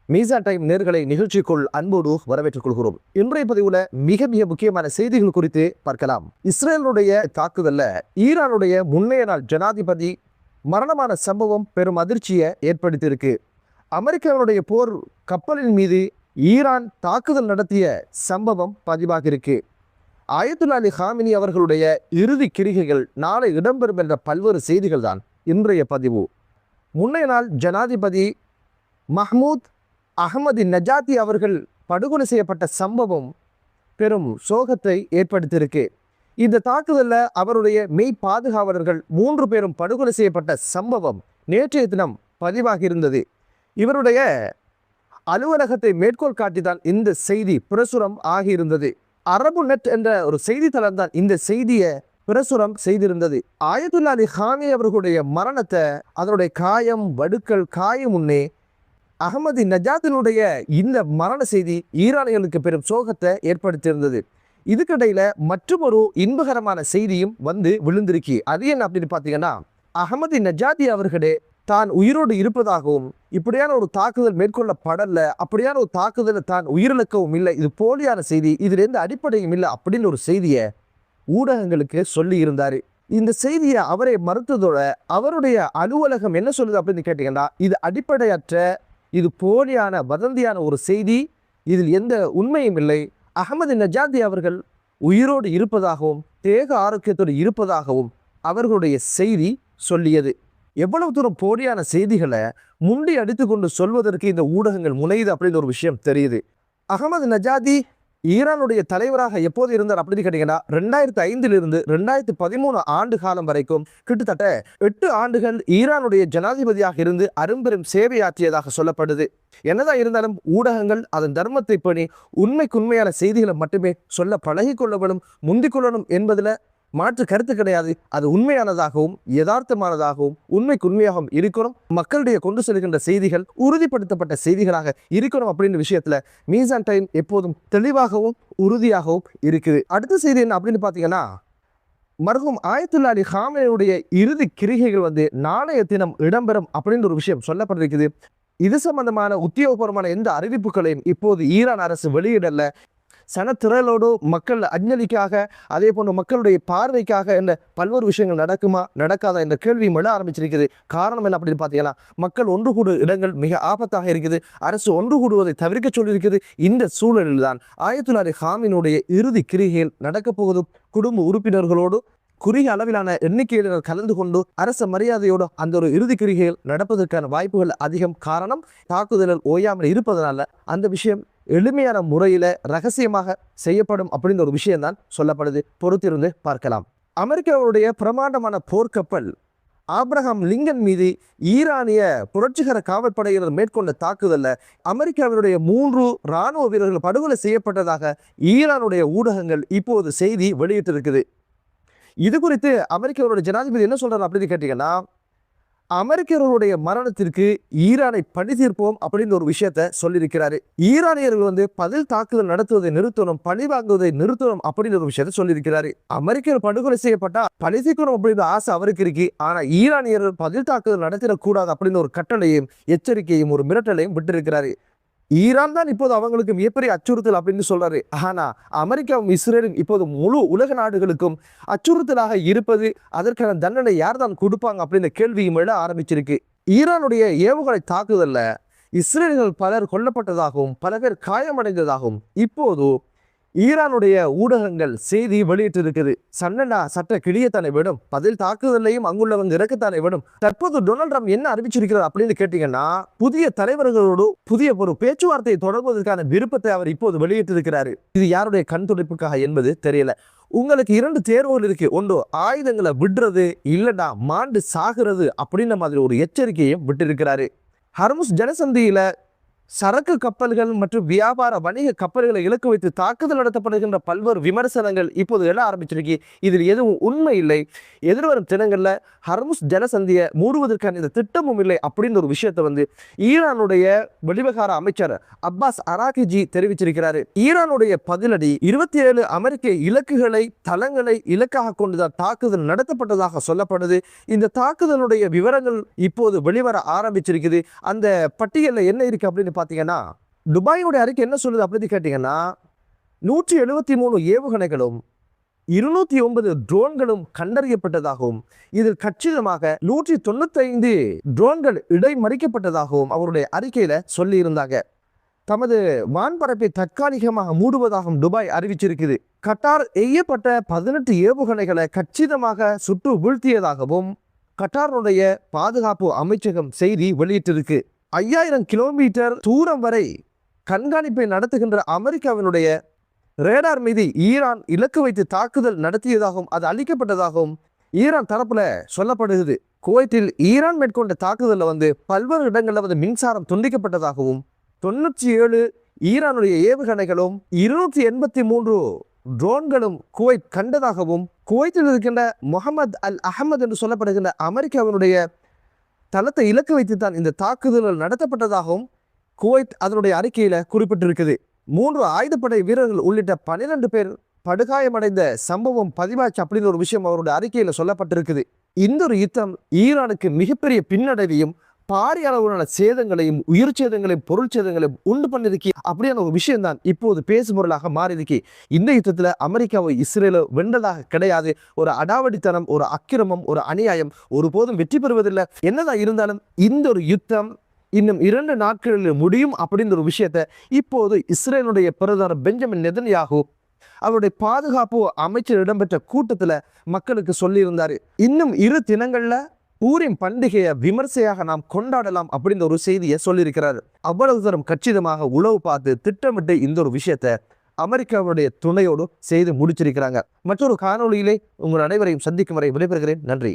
மீசான் டைம் நேர்களை நிகழ்ச்சிக்குள் அன்போடு வரவேற்றுக் கொள்கிறோம். இன்றைய பதிவுல மிக முக்கியமான செய்திகள் குறித்து பார்க்கலாம். இஸ்ரேலுடைய தாக்குதல்ல ஈரானுடைய முன்னைய நாள் ஜனாதிபதி மரணமான சம்பவம் பெரும் அதிர்ச்சியை ஏற்படுத்தியிருக்கு. அமெரிக்காவுடைய போர் கப்பலின் மீது ஈரான் தாக்குதல் நடத்திய சம்பவம் பதிவாகியிருக்கு. ஆயத்துல்லா அலி ஹாமினி அவர்களுடைய இறுதி கிரிகைகள் நாளை இடம்பெறும் என்ற பல்வேறு செய்திகள் தான் இன்றைய பதிவு. முன்னைய நாள் ஜனாதிபதி மஹ்மூத் அகமது நஜாத்தி அவர்கள் படுகொலை செய்யப்பட்ட சம்பவம் பெரும் சோகத்தை ஏற்படுத்தியிருக்கு. இந்த தாக்குதலில் அவருடைய மெய் பாதுகாவலர்கள் 3 பேரும் படுகொலை செய்யப்பட்ட சம்பவம் நேற்றைய தினம் பதிவாகி இருந்தது. இவருடைய அலுவலகத்தை மேற்கோள் காட்டிதான் இந்த செய்தி பிரசுரம் ஆகியிருந்தது. அரபு நெட் என்ற ஒரு செய்தித்தளம் தான் இந்த செய்தியை பிரசுரம் செய்திருந்தது. ஆயத்துல்லா அலி ஹாமி அவர்களுடைய மரணத்தை, அதனுடைய காயம் வடுக்கள் காயம் முன்னே அகமது நஜாத்தினுடைய இந்த மரண செய்தி ஈரானியர்களுக்கு பெரும் சோகத்தை ஏற்படுத்தியிருந்தது. இதுக்கிடையில மற்றொரு இன்பகரமான செய்தியும் வந்து விழுந்திருக்கு. அது என்ன அப்படின்னு பார்த்தீங்கன்னா, அகமது நஜாத்தி அவர்களே தான் உயிரோடு இருப்பதாகவும், இப்படியான ஒரு தாக்குதல் மேற்கொள்ளப்படல, அப்படியான ஒரு தாக்குதலை தான் உயிரிழக்கவும் இல்லை, இது போலியான செய்தி, இதுல எந்த அடிப்படையும் இல்லை அப்படின்னு ஒரு செய்தியை ஊடகங்களுக்கு சொல்லி இருந்தாரு. இந்த செய்தியை அவரை மறுத்ததோட அவருடைய அலுவலகம் என்ன சொல்லுது அப்படின்னு கேட்டீங்கன்னா, இது அடிப்படையற்ற, இது போலியான வதந்தியான ஒரு செய்தி, இதில் எந்த உண்மையும் இல்லை, அகமது நஜாத்தி அவர்கள் உயிரோடு இருப்பதாகவும் தேக ஆரோக்கியத்தோடு இருப்பதாகவும் அவர்களுடைய செய்தி சொல்லியது. எவ்வளவு தூரம் போலியான செய்திகளை முண்டி அடித்து கொண்டு சொல்வதற்கு இந்த ஊடகங்கள் முனையுது அப்படின்னு ஒரு விஷயம் தெரியுது. அகமது நஜாத்தி ஈரானுடைய தலைவராக எப்போது இருந்தார் அப்படின்னு கேட்டீங்கன்னா, 2005 2013 ஆண்டு காலம் வரைக்கும் கிட்டத்தட்ட 8 ஆண்டுகள் ஈரானுடைய ஜனாதிபதியாக இருந்து அரும்பெரும் சேவையாற்றியதாக சொல்லப்படுது. என்னதான் இருந்தாலும் ஊடகங்கள் அதன் தர்மத்தை பணி உண்மைக்குண்மையான செய்திகளை மட்டுமே சொல்ல பழகி கொள்ளப்படும், முந்திக்கொள்ளணும் என்பதில் மாற்று கருத்து கிடையாது. அது உண்மையானதாகவும் யதார்த்தமானதாகவும் உண்மைக்கு உண்மையாகவும் இருக்கணும். மக்களுடைய கொண்டு செல்கின்ற செய்திகள் உறுதிப்படுத்தப்பட்ட செய்திகளாக இருக்கணும் அப்படின்ற விஷயத்துல மீசான் டைம் எப்போதும் தெளிவாகவும் உறுதியாகவும் இருக்குது. அடுத்த செய்தி என்ன அப்படின்னு பார்த்தீங்கன்னா, மர்ஹூம் ஆயத்துல்லா அலி ஹாமினியுடைய இறுதி கிரிகைகள் நாளைய தினம் இடம்பெறும் அப்படின்ற ஒரு விஷயம் சொல்லப்பட்டிருக்குது. இது சம்பந்தமான உத்தியோகபூர்வமான எந்த அறிவிப்புகளையும் இப்போது ஈரான் அரசு வெளியிடல. சனத்திரளோடு மக்கள் அஞ்சலிக்காக, அதே போன்று மக்களுடைய பார்வைக்காக என்ற பல்வேறு விஷயங்கள் நடக்குமா நடக்காதா என்ற கேள்வி எழ ஆரம்பிச்சிருக்குது. காரணம் என்ன அப்படின்னு பார்த்தீங்கன்னா, மக்கள் ஒன்று கூடும் இடங்கள் மிக ஆபத்தாக இருக்குது. அரசு ஒன்று கூடுவதை தவிர்க்க சொல்லியிருக்குது. இந்த சூழலில் தான் ஆயத்துல்லா அலி ஹாமினுடைய இறுதி கிரிகைகள் நடக்கப் போகுது. குடும்ப உறுப்பினர்களோடு குறுகிய அளவிலான எண்ணிக்கையினர் கலந்து கொண்டு அரச மரியாதையோடு அந்த ஒரு இறுதி கிரிகைகள் நடப்பதற்கான வாய்ப்புகள் அதிகம். காரணம், தாக்குதலில் ஓயாமல் இருப்பதனால அந்த விஷயம் எளிமையான முறையில் ரகசியமாக செய்யப்படும் அப்படின்ற ஒரு விஷயம் தான் சொல்லப்படுது. பொறுத்திருந்து பார்க்கலாம். அமெரிக்காவுடைய பிரமாண்டமான போர்க்கப்பல் ஆப்ரஹாம் லிங்கன் மீது ஈரானிய புரட்சிகர காவல்படையினர் மேற்கொண்ட தாக்குதலில் அமெரிக்காவினுடைய 3 இராணுவ வீரர்கள் படுகொலை செய்யப்பட்டதாக ஈரானுடைய ஊடகங்கள் இப்போது செய்தி வெளியிட்டிருக்குது. இது குறித்து அமெரிக்காவுடைய ஜனாதிபதி என்ன சொல்றாரு அப்படின்னு கேட்டீங்கன்னா, அமெரிக்கர்களுடைய மரணத்திற்கு ஈரானை பழி தீர்ப்போம் அப்படின்னு ஒரு விஷயத்த சொல்லியிருக்கிறாரு. ஈரானியர்கள் பதில் தாக்குதல் நடத்துவதை நிறுத்தணும், பழி வாங்குவதை நிறுத்தணும் அப்படின்னு ஒரு விஷயத்த சொல்லியிருக்கிறாரு. அமெரிக்கர் படுகொலை செய்யப்பட்டா பழி தீர்க்கணும் அப்படின்னு ஆசை அவருக்கு இருக்கு. ஆனா ஈரானியர்கள் பதில் தாக்குதல் நடத்திடக்கூடாது அப்படின்னு ஒரு கட்டளையும் எச்சரிக்கையும் ஒரு மிரட்டலையும் விட்டிருக்கிறாரு. ஈரான் தான் இப்போது அவங்களுக்கு மிகப்பெரிய அச்சுறுத்தல் அப்படின்னு சொல்றாரு. ஆனா அமெரிக்காவும் இஸ்ரேலும் இப்போது முழு உலக நாடுகளுக்கும் அச்சுறுத்தலாக இருப்பது, அதற்கான தண்டனை யார் தான் கொடுப்பாங்க அப்படின்ற கேள்வியும் எழ ஆரம்பிச்சிருக்கு. ஈரானுடைய ஏவுகணை தாக்குதல்ல இஸ்ரேல்கள் பலர் கொல்லப்பட்டதாகவும் பல பேர் காயமடைந்ததாகவும் இப்போது ஈரானுடைய ஊடகங்கள் செய்தி வெளியிட்டிருக்குது. சன்னடா சட்ட கிளியத்தானே விடும், பதில் தாக்குதலையும் அங்குள்ளவங்க இறக்கத்தானே விடும். தற்போது டொனால்ட் ட்ரம்ப் என்ன அறிவிச்சிருக்கிறார் அப்படின்னு கேட்டீங்கன்னா, புதிய தலைவர்களோடு புதிய ஒரு பேச்சுவார்த்தையை தொடர்வதற்கான விருப்பத்தை அவர் இப்போது வெளியிட்டிருக்கிறாரு. இது யாருடைய கண் துடைப்புக்காக என்பது தெரியல. உங்களுக்கு 2 தேர்வுகள் இருக்கு. ஒன்று ஆயுதங்களை விடுறது, இல்லைன்னா மாண்டு சாகிறது அப்படின்ற மாதிரி ஒரு எச்சரிக்கையும் விட்டிருக்கிறாரு. ஹர்முஸ் ஜலசந்தியில சரக்கு கப்பல்கள் மற்றும் வியாபார வணிக கப்பல்களை இலக்கு வைத்து தாக்குதல் நடத்தப்படுகின்ற பல்வேறு விமர்சனங்கள் இப்போது எழ ஆரம்பிச்சிருக்கு. இதில் எதுவும் உண்மை இல்லை. எதிர்வரும் தினங்கள்ல ஹர்முஸ் ஜலசந்தியை மூடுவதற்கான இந்த திட்டமும் இல்லை அப்படின்ற ஒரு விஷயத்தை ஈரானுடைய வெளிவிவகார அமைச்சர் அப்பாஸ் அராகிஜி தெரிவிச்சிருக்கிறாரு. ஈரானுடைய பதிலடி 27 அமெரிக்க இலக்குகளை தளங்களை இலக்காக கொண்டுதான் தாக்குதல் நடத்தப்பட்டதாக சொல்லப்படுது. இந்த தாக்குதலுடைய விவரங்கள் இப்போது வெளிவர ஆரம்பிச்சிருக்குது. அந்த பட்டியலில் என்ன இருக்கு அப்படின்னு பார்த்தீங்கன்னா துபாயினுடைய அறிக்கை என்ன சொல்லுது அப்படின்னு கேட்டீங்கன்னா 173 ஏவுகணைகளும் 209 ட்ரோன்களும் கண்டறியப்பட்டதாகவும் இதில் கச்சிதமாக 195 ட்ரோன்கள் இடைமறிக்கப்பட்டதாகவும் அவருடைய அறிக்கையில சொல்லி இருந்தாங்க. தமது வான்பரப்பை தற்காலிகமாக மூடுவதாகவும் துபாய் அறிவிச்சிருக்குது. கட்டார் எய்யப்பட்ட 18 ஏவுகணைகளை கச்சிதமாக சுட்டு வீழ்த்தியதாகவும் கட்டாருடைய பாதுகாப்பு அமைச்சகம் செய்தி வெளியிட்டிருக்கு. 5000 கிலோமீட்டர் தூரம் வரை கண்காணிப்பை நடத்துகின்ற அமெரிக்காவினுடைய ரேடார் மீது ஈரான் இலக்கு வைத்து தாக்குதல் நடத்தியதாகவும் அது அளிக்கப்பட்டதாகவும் ஈரான் தரப்புல சொல்லப்படுகிறது. குவைத்தில் ஈரான் மேற்கொண்ட தாக்குதலில் பல்வேறு இடங்களில் மின்சாரம் துண்டிக்கப்பட்டதாகவும் 97 ஈரானுடைய ஏவுகணைகளும் 283 ட்ரோன்களும் குவைத் கண்டதாகவும் குவைத்தில் இருக்கின்ற முகமது அல் அஹமத் என்று சொல்லப்படுகின்ற அமெரிக்காவினுடைய தளத்தை இலக்கு வைத்து தான் இந்த தாக்குதல்கள் நடத்தப்பட்டதாகவும் குவைத் அதனுடைய அறிக்கையில குறிப்பிட்டிருக்குது. 3 ஆயுதப்படை வீரர்கள் உள்ளிட்ட 12 பேர் படுகாயமடைந்த சம்பவம் பதிவாச்சு அப்படின்னு ஒரு விஷயம் அவருடைய அறிக்கையில சொல்லப்பட்டிருக்குது. இந்த ஒரு யுத்தம் ஈரானுக்கு மிகப்பெரிய பின்னடைவையும் பாரிய அளவிலான சேதங்களையும் உயிர் சேதங்களையும் பொருள் சேதங்களையும் உண்டு பண்ணிருக்கி அப்படியான ஒரு விஷயம் தான் இப்போது பேசுபொருளாக மாறிருக்கு. இந்த யுத்தத்துல அமெரிக்காவை இஸ்ரேலோ வென்றதாக கிடையாது. ஒரு அடாவடித்தனம், ஒரு அக்கிரமம், ஒரு அநியாயம் ஒருபோதும் வெற்றி பெறுவதில்லை. என்னதான் இருந்தாலும் இந்த ஒரு யுத்தம் இன்னும் 2 நாட்களில் முடியும் அப்படின்ற ஒரு விஷயத்தை இப்போது இஸ்ரேலுடைய பிரதமர் பெஞ்சமின் நெதன்யாகு அவருடைய பாதுகாப்பு அமைச்சர் இடம்பெற்ற கூட்டத்தில் மக்களுக்கு சொல்லியிருந்தாரு. இன்னும் 2 தினங்கள்ல பூரிம் பண்டிகையை விமர்சையாக நாம் கொண்டாடலாம் அப்படின்ற ஒரு செய்தியை சொல்லியிருக்கிறார். அவ்வளவு தரம் கச்சிதமாக உளவு பார்த்து திட்டமிட்டு இந்த ஒரு விஷயத்தை அமெரிக்காவுடைய துணையோடு செய்து முடிச்சிருக்கிறாங்க. மற்றொரு காணொளியிலே உங்கள் அனைவரையும் சந்திக்கும் வரை விடைபெறுகிறேன். நன்றி.